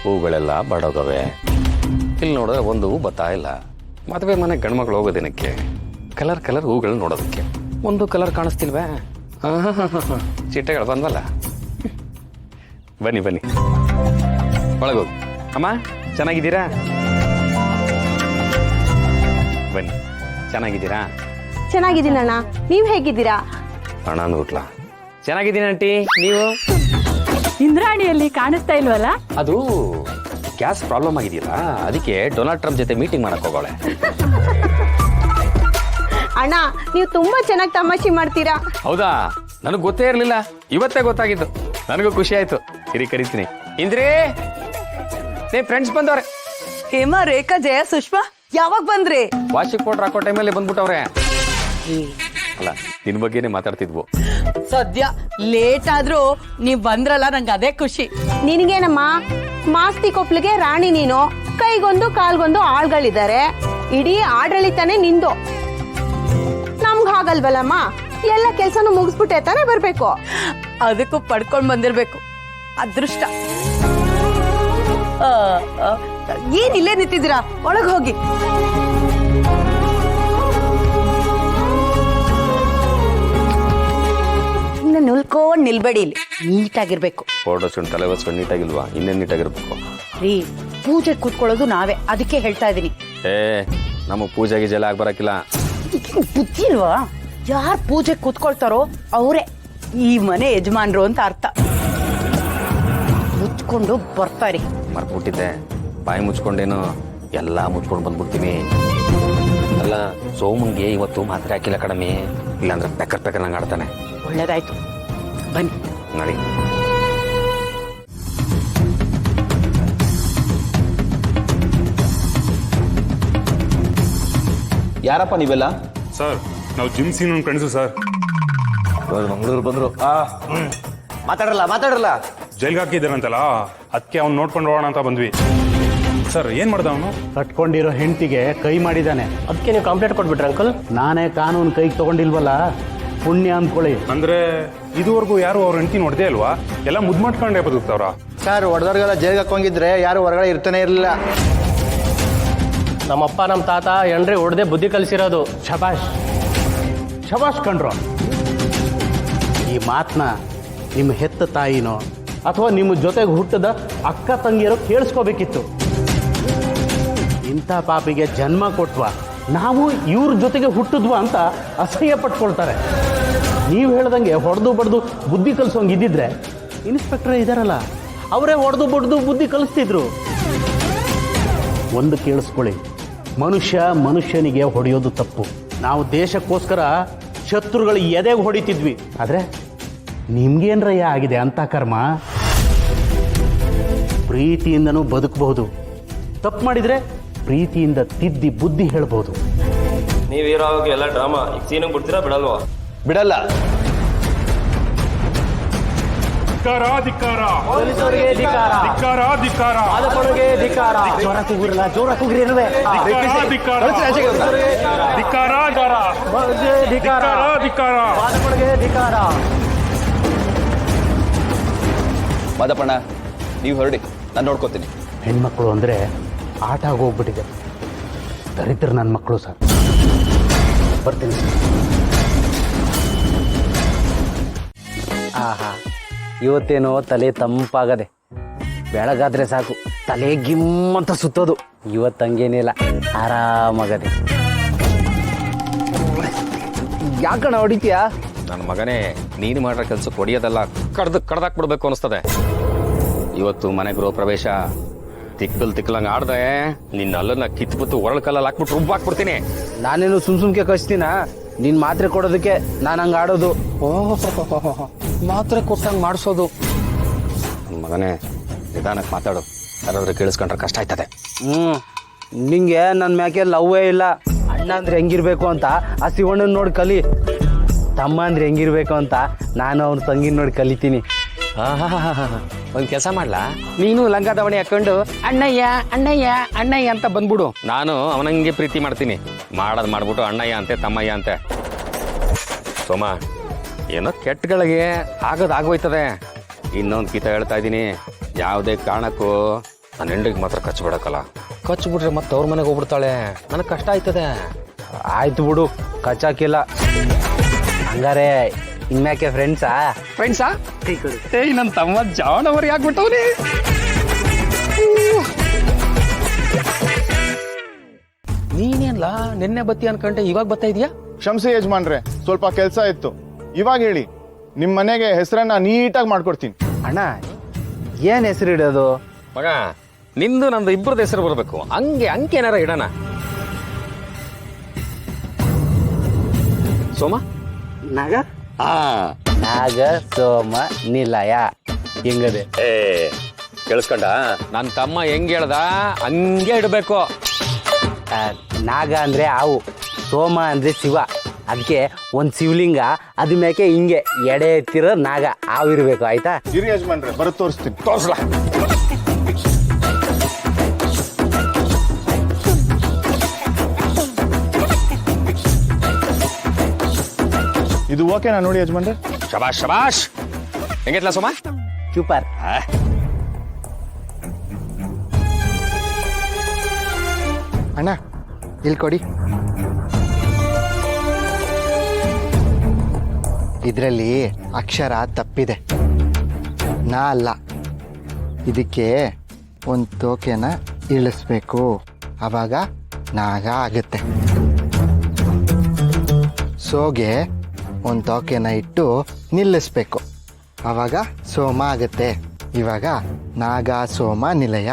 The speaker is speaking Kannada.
ಹೂಗಳೆಲ್ಲ ಬಡೋಗವೆ. ಇಲ್ಲಿ ನೋಡಿದ್ರೆ ಒಂದು ಹೂ ಬತ್ತಾ ಇಲ್ಲ. ಮದುವೆ ಮನೆ ಗಂಡ್ಮಕ್ಳು ಹೋಗೋ ದಿನಕ್ಕೆ ಕಲರ್ ಕಲರ್ ಹೂಗಳು ನೋಡೋದಕ್ಕೆ ಒಂದು ಕಲರ್ ಕಾಣಿಸ್ತಿಲ್ವೇ? ಚಿಟ್ಟೆಗಳು ಬಂದ್ವಲ್ಲ. ಬನ್ನಿ ಬನ್ನಿ, ಒಳಗೋಗಿ. ಅಮ್ಮ ಚೆನ್ನಾಗಿದ್ದೀರಾ? ಬನ್ನಿ, ಚೆನ್ನಾಗಿದ್ದೀರಾ? ಚೆನ್ನಾಗಿದ್ದೀನಿ ಅಣ್ಣ, ನೀವ್ ಹೇಗಿದ್ದೀರಾ? ಅಣ್ಣ ನೋಟ್ಲಾ ಚೆನ್ನಾಗಿದ್ದೀನಿ ಆಂಟಿ, ನೀವು? ಇಂದ್ರಾಣಿಯಲ್ಲಿ ಕಾಣಿಸ್ತಾ ಇಲ್ವಲ್ಲ? ಅದು ಗ್ಯಾಸ್ ಪ್ರಾಬ್ಲಮ್ ಆಗಿದೆಯಲ್ಲ, ಅದಕ್ಕೆ ಡೊನಾಲ್ಡ್ ಟ್ರಂಪ್ ಜೊತೆ ಮೀಟಿಂಗ್ ಮಾಡಕ್ ಹೋಗೋಳೆ. ಅಣ್ಣ ನೀವು ತುಂಬಾ ಚೆನ್ನಾಗಿ ತಮಾಷೆ ಮಾಡ್ತೀರಾ. ಹೌದಾ? ನನಗೆ ಗೊತ್ತೇ ಇರಲಿಲ್ಲ, ಇವತ್ತೇ ಗೊತ್ತಾಗಿದ್ದು. ನನಗೂ ಖುಷಿ ಆಯ್ತು. ಕರಿತೀನಿ. ಇಂದ್ರಿ, ನೀ ಫ್ರೆಂಡ್ಸ್ ಬಂದವ್ರೆ. ಹೇಮ, ರೇಖಾ, ಜಯ, ಸುಷ್ಮಾ ಯಾವಾಗ ಬಂದ್ರಿ? ವಾಷಿಂಗ್ ಪೌಡರ್ ಹಾಕೋ ಟೈಮಲ್ಲಿ ಬಂದ್ಬಿಟ್ಟವ್ರೆ. ಅಲ್ಲ, ನಿನ್ ಬಗ್ಗೆನೇ ಮಾತಾಡ್ತಿದ್ವು. ಸದ್ಯ ಲೇಟ್ ಆದ್ರೂ ನೀವ್ ಬಂದ್ರಲ್ಲ, ನಂಗೆ ಅದೇ ಖುಷಿ. ನಿನಗೇನಮ್ಮ, ಮಾಸ್ತಿ ಕೊಪ್ಲಿಗೆ ರಾಣಿ ನೀನು. ಕೈಗೊಂದು ಕಾಲ್ಗೊಂದು ಆಳ್ಗಳಿದ್ದಾರೆ. ಇಡೀ ಆಡಳಿತಾನೆ ನಿಂದು. ನಮ್ಗ್ ಹಾಗಲ್ವಲ್ಲಮ್ಮ, ಎಲ್ಲ ಕೆಲ್ಸನೂ ಮುಗಿಸ್ಬಿಟ್ಟೆ ತಾನೇ ಬರ್ಬೇಕು. ಅದಕ್ಕೂ ಪಡ್ಕೊಂಡ್ ಬಂದಿರ್ಬೇಕು, ಅದೃಷ್ಟ. ಏನ್ ಇಲ್ಲೇ ನಿಂತಿದ್ದೀರಾ? ಒಳಗ್ ಹೋಗಿ. ನಿಲ್ಕೊಂಡ್ ನಿಲ್ಬೇಡಿ, ಇಲ್ಲಿ ನೀಟಾಗಿರ್ಬೇಕು. ಪೌಡರ್ ತಲೆ ಒಸ್ಕೊಂಡು ನೀಟಾಗಿಲ್ವಾ? ಇನ್ನೇನ್ ನೀಟಾಗಿರ್ಬೇಕು ರೀ. ಪೂಜೆ ಕೂತ್ಕೊಳ್ಳೋದು ನಾವೇ, ಅದಕ್ಕೆ ಹೇಳ್ತಾ ಇದೀನಿ. ನಮ್ಮ ಪೂಜೆಗೆ ಜಲ ಆಗಿ ಬರಕಿಲ್ಲ. ಬುದ್ಧಿ ಇಲ್ವಾ? ಯಾರ್ ಪೂಜೆ ಕೂತ್ಕೊಳ್ತಾರೋ ಅವರೇ ಈ ಮನೆ ಯಜಮಾನ್ರು ಅಂತ ಅರ್ಥ. ಮುಚ್ಕೊಂಡು ಬರ್ತಾರಿ. ಮರ್ಬಿಟ್ಟಿದ್ದೆ, ಬಾಯಿ ಮುಚ್ಕೊಂಡೇನು ಎಲ್ಲಾ ಮುಚ್ಕೊಂಡು ಬಂದ್ಬಿಡ್ತೀನಿ. ಅಲ್ಲ, ಸೋಮನ್ಗೆ ಇವತ್ತು ಮಾತ್ರೆ ಹಾಕಿಲ್ಲ ಕಡಿಮೆ, ಇಲ್ಲಾಂದ್ರೆ ಪೆಕ್ಕರ್ ಪೆಕ್ಕರ್ ನಂಗೆ ಆಡ್ತಾನೆ. ಒಳ್ಳೇದಾಯ್ತು, ಬನ್ನಿ ನೋಡಿ. ಯಾರಪ್ಪ ನೀವೆಲ್ಲ? ಸರ್, ನಾವು ಜಿಮ್ ಸೀನ್ ಕಣಿಸು ಸರ್. ಮಂಗಳೂರು ಬಂದ್ರು. ಮಾತಾಡ್ರಲ್ಲ. ಜೈಲ್ಗೆ ಹಾಕಿದ್ದಾರಂತಲ್ಲ, ಅದಕ್ಕೆ ಅವ್ನು ನೋಡ್ಕೊಂಡು ಹೋಗೋಣ ಅಂತ ಬಂದ್ವಿ. ಸರ್, ಏನ್ ಮಾಡ್ದ ಅವನು? ಕಟ್ಕೊಂಡಿರೋ ಹೆಂಡತಿಗೆ ಕೈ ಮಾಡಿದ್ದಾನೆ. ಅದಕ್ಕೆ ನೀವು ಕಂಪ್ಲೇಂಟ್ ಕೊಟ್ಬಿಟ್ರೆ ಅಂಕಲ್? ನಾನೇ ಕಾನೂನು ಕೈಗೆ ತಗೊಂಡಿಲ್ವಲ್ಲ, ಪುಣ್ಯ ಅಂದ್ಕೊಳ್ಳಿ. ಅಂದ್ರೆ ಇದುವರೆಗೂ ಯಾರು ಅವ್ರ ಹೆಂಡತಿ ನೋಡ್ದೇ ಅಲ್ವಾ? ಎಲ್ಲ ಮುದ್ದು ಮಾಡ್ಕೊಂಡೇ ಬದುಕ್ತಾವ್ರ. ಸರ್, ಹೊಡೆದವ್ರಿಗೆಲ್ಲ ಜೈಲ್ಗೆ ಹಾಕೊಂಗಿದ್ರೆ ಯಾರು ಹೊರಗಡೆ ಇರ್ತಾನೆ ಇರಲಿಲ್ಲ. ನಮ್ಮಪ್ಪ ನಮ್ಮ ತಾತ ಎಂಡ್ರಿ ಹೊಡೆದೇ ಬುದ್ಧಿ ಕಲಿಸಿರೋದು. ಶಬಾಷ್ ಕಂಡ್ರು. ಈ ಮಾತನ್ನ ನಿಮ್ಮ ಹೆತ್ತ ತಾಯಿನೋ ಅಥವಾ ನಿಮ್ಮ ಜೊತೆಗೆ ಹುಟ್ಟದ ಅಕ್ಕ ತಂಗಿಯರೋ ಕೇಳಿಸ್ಕೋಬೇಕಿತ್ತು. ಇಂಥ ಪಾಪಿಗೆ ಜನ್ಮ ಕೊಟ್ವಾ, ನಾವು ಇವ್ರ ಜೊತೆಗೆ ಹುಟ್ಟಿದ್ವಾ ಅಂತ ಅಸಹ್ಯ ಪಟ್ಕೊಳ್ತಾರೆ. ನೀವು ಹೇಳ್ದಂಗೆ ಹೊಡೆದು ಬಡ್ದು ಬುದ್ಧಿ ಕಲಿಸೋಂಗೆ ಇದ್ದಿದ್ರೆ ಇನ್ಸ್ಪೆಕ್ಟರ್ ಇದ್ದಾರಲ್ಲ, ಅವರೇ ಹೊಡೆದು ಬಡ್ದು ಬುದ್ಧಿ ಕಲಿಸ್ತಿದ್ರು. ಒಂದು ಕೇಳಿಸ್ಕೊಳ್ಳಿ, ಮನುಷ್ಯನಿಗೆ ಹೊಡೆಯೋದು ತಪ್ಪು. ನಾವು ದೇಶಕ್ಕೋಸ್ಕರ ಶತ್ರುಗಳು ಎದೆಗೆ ಹೊಡಿತಿದ್ವಿ. ಆದರೆ ನಿಮ್ಗೇನ್ರಯ್ಯ ಆಗಿದೆ ಅಂತ ಕರ್ಮ? ಪ್ರೀತಿಯಿಂದನೂ ಬದುಕಬಹುದು. ತಪ್ಪು ಮಾಡಿದರೆ ಪ್ರೀತಿಯಿಂದ ತಿದ್ದಿ ಬುದ್ಧಿ ಹೇಳ್ಬೋದು. ನೀವಿರೋವಾಗ ಎಲ್ಲ ಡ್ರಾಮಾ. ಈಗ ಸೀನಿಗೆ ಬಿಡ್ತೀರಾ ಬಿಡಲ್ವಾ? ಬಿಡಲ್ಲ. ಜೋರ ಕೂಗ್ರಿ ಇರುವೆ. ಮಾದಪ್ಪಣ್ಣ, ನೀವು ಹೊರಡಿ, ನಾನು ನೋಡ್ಕೋತೀನಿ. ಹೆಣ್ಮಕ್ಳು ಅಂದರೆ ಆಟ ಆಗೋಗ್ಬಿಟ್ಟಿದೆ. ದರಿದ್ರ ನನ್ನ ಮಕ್ಕಳು ಸರ್. ಬರ್ತೀನಿ. ಆಹಾ, ಇವತ್ತೇನೋ ತಲೆ ತಂಪಾಗದೆ. ಬೆಳಗಾದ್ರೆ ಸಾಕು ತಲೆ ಗಿಮ್ಮಂತ ಸುತ್ತೋದು. ಇವತ್ತಂಗೇನಿಲ್ಲ, ಆರಾಮಾಗದೆ. ಯಾಕಣ್ಣ ಹೊಡಿತೀಯಾ? ನನ್ನ ಮಗನೇ, ನೀನು ಮಾಡಿರೋ ಕೆಲ್ಸಕ್ಕೆ ಹೊಡಿಯೋದಲ್ಲ, ಕಡ್ದಾಕ್ಬಿಡ್ಬೇಕು ಅನಿಸ್ತದೆ. ಇವತ್ತು ಮನೆ ಗೃಹ ಪ್ರವೇಶ. ತಿಕ್ಕಲಂಗೆ ಆಡ್ದೆ ನಿನ್ನ ಅಲ್ಲನ್ನ ಕಿತ್ಬಿಟ್ಟು ಒರಳು ಕಲ್ಲಲ್ಲಿ ಹಾಕ್ಬಿಟ್ಟು ರುಬ್ಬಾಕ್ಬಿಡ್ತೀನಿ. ನಾನೇನು ಸುಮ್ಕೆ ಕಳಿಸ್ತೀನ? ನೀನು ಮಾತ್ರೆ ಕೊಡೋದಕ್ಕೆ ನಾನು ಹಂಗೆ ಆಡೋದು. ಮಾತ್ರೆ ಕೊಟ್ಟಂಗೆ ಮಾಡಿಸೋದು. ನನ್ನ ಮಗನೇ, ನಿಧಾನಕ್ಕೆ ಮಾತಾಡು, ಯಾರಾದ್ರೂ ಕೇಳಿಸ್ಕೊಂಡ್ರೆ ಕಷ್ಟ ಆಯ್ತದೆ. ನಿಂಗೆ ನನ್ನ ಮ್ಯಾಕೆ ಲವ್ವೇ ಇಲ್ಲ. ಅಣ್ಣ ಅಂದ್ರೆ ಹೆಂಗಿರ್ಬೇಕು ಅಂತ ಆ ಶಿವಣ್ಣನ ನೋಡಿ ಕಲಿ. ತಮ್ಮ ಅಂದ್ರೆ ಹೆಂಗಿರ್ಬೇಕು ಅಂತ ನಾನು ಅವನ ತಂಗಿನ ನೋಡಿ ಕಲಿತೀನಿ. ಒಂದು ಕೆಲಸ ಮಾಡ್ಲಾ, ನೀನು ಲಂಗ ದಾವಣಿ ಹಾಕೊಂಡು ಅಣ್ಣಯ್ಯ ಅಣ್ಣಯ್ಯ ಅಣ್ಣಯ್ಯ ಅಂತ ಬಂದ್ಬಿಡು. ನಾನು ಅವನಂಗೆ ಪ್ರೀತಿ ಮಾಡ್ತೀನಿ. ಮಾಡೋದು ಮಾಡ್ಬಿಟ್ಟು ಅಣ್ಣಯ್ಯ ಅಂತೆ ತಮ್ಮಯ್ಯ ಅಂತೆ. ಸೋಮ, ಏನೋ ಕೆಟ್ಟಗಳಿಗೆ ಆಗೋಯ್ತದೆ. ಇನ್ನೊಂದು ಗೀತ ಹೇಳ್ತಾ ಇದ್ದೀನಿ, ಯಾವುದೇ ಕಾರಣಕ್ಕೂ ನನ್ನ ಹೆಂಡಿಗೆ ಮಾತ್ರ ಕಚ್ಬಿಡಕ್ಕಲ್ಲ, ಕಚ್ಬಿಟ್ರೆ ಮತ್ತೆ ಅವ್ರ ಮನೆಗೆ ಹೋಗ್ಬಿಡ್ತಾಳೆ, ನನಗೆ ಕಷ್ಟ ಆಯ್ತದೆ. ಆಯ್ತು ಬಿಡು, ಕಚ್ಚಾಕಿಲ್ಲ. ಹಂಗಾರೆ ಇನ್ಮ್ಯಾಕೆ ಫ್ರೆಂಡ್ಸಾ? ಫ್ರೆಂಡ್ಸಾ? ಏಯ್ ನನ್ನ ತಮ್ಮ ಜಾಣವರಿ ಆಗ್ಬಿಟ್ಟವ್ರಿ. ನೀನೇನ್ಲ ನಿನ್ನೆ ಬತ್ತಿ ಅನ್ಕೊಂಡೆ ಇವಾಗ ಬರ್ತಾ ಇದೀಯಾ? ಕ್ಷಮಿಸಿ ಯಜಮಾನ್ರೆ, ಸ್ವಲ್ಪ ಕೆಲಸ ಇತ್ತು. ಇವಾಗ ಹೇಳಿ, ನಿಮ್ಮ ಮನೆಗೆ ಹೆಸರನ್ನ ನೀಟಾಗಿ ಮಾಡ್ಕೊಡ್ತೀನಿ. ಅಣ್ಣ, ಏನ್ ಹೆಸರು ಇಡೋದು? ಮಗ, ನಿಂದು ನಂದು ಇಬ್ಬರದ ಹೆಸರು ಬರಬೇಕು. ಹಂಗೆ ಅಂಕೆ ಏನಾರ ಇಡೋಣ. ಸೋಮ? ನಾಗ? ನಾಗ ಸೋಮ ನಿಲಯ. ಹೆಂಗದೆ? ಏ ಕೇಳಿಸ್ಕೊಂಡ? ನನ್ನ ತಮ್ಮ ಹೆಂಗ್ ಹೇಳ್ದ ಹಂಗೆ ಇಡಬೇಕು. ನಾಗ ಅಂದ್ರೆ ಹಾವು, ಸೋಮ ಅಂದ್ರೆ ಶಿವ. ಅದಕ್ಕೆ ಒಂದು ಶಿವಲಿಂಗ, ಅದ ಮೇಕೆ ಹಿಂಗೆ ಎಡೆ ಎತ್ತಿರೋ ನಾಗ ಹಾವು ಇರಬೇಕು. ಆಯ್ತಾ? ಇರಿ ಯಜಮಾನ್ರೆ, ಬರೋ ತೋರಿಸ್ತೀನಿ. ತೋರ್ಸ್ಲಾ? ಇದು ಓಕೆನಾ ನೋಡಿ ಯಜಮಾನ್ರೆ? ಶಬಾಷ್ ಶಬಾಷ್. ಹೆಂಗೈತ್ಲಾ ಸೋಮ? ಸೂಪರ್. ಅಣ್ಣ ಇಲ್ಲಿ ಕೊಡಿ. ಇದರಲ್ಲಿ ಅಕ್ಷರ ತಪ್ಪಿದೆ, ನಾ ಅಲ್ಲ. ಇದಕ್ಕೆ ಒಂದು ತೋಕೆನ ಇಳಿಸ್ಬೇಕು, ಆವಾಗ ನಾಗ ಆಗುತ್ತೆ. ಸೋಗೆ ಒಂದು ತೋಕೆನ ಇಟ್ಟು ನಿಲ್ಲಿಸ್ಬೇಕು, ಆವಾಗ ಸೋಮ ಆಗುತ್ತೆ. ಇವಾಗ ನಾಗ ಸೋಮ ನಿಲಯ.